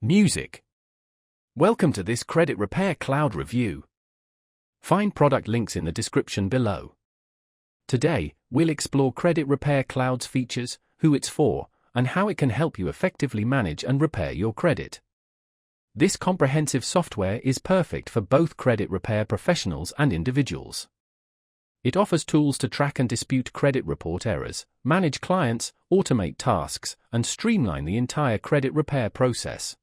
Music. Welcome to this Credit Repair Cloud review. Find product links in the description below. Today, we'll explore Credit Repair Cloud's features, who it's for, and how it can help you effectively manage and repair your credit. This comprehensive software is perfect for both credit repair professionals and individuals. It offers tools to track and dispute credit report errors, manage clients, automate tasks, and streamline the entire credit repair process.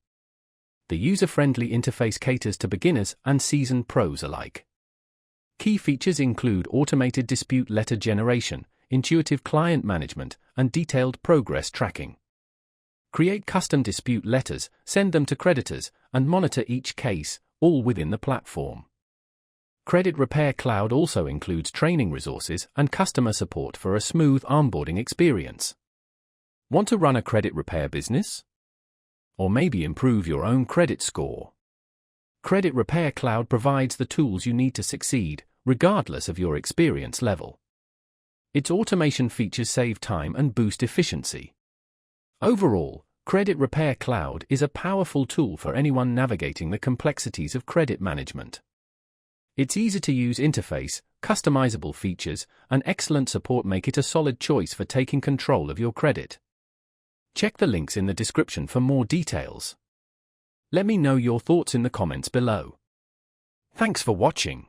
The user-friendly interface caters to beginners and seasoned pros alike. Key features include automated dispute letter generation, intuitive client management, and detailed progress tracking. Create custom dispute letters, send them to creditors, and monitor each case, all within the platform. Credit Repair Cloud also includes training resources and customer support for a smooth onboarding experience. Want to run a credit repair business? Or maybe improve your own credit score? Credit Repair Cloud provides the tools you need to succeed, regardless of your experience level. Its automation features save time and boost efficiency. Overall, Credit Repair Cloud is a powerful tool for anyone navigating the complexities of credit management. Its easy-to-use interface, customizable features, and excellent support make it a solid choice for taking control of your credit. Check the links in the description for more details. Let me know your thoughts in the comments below. Thanks for watching.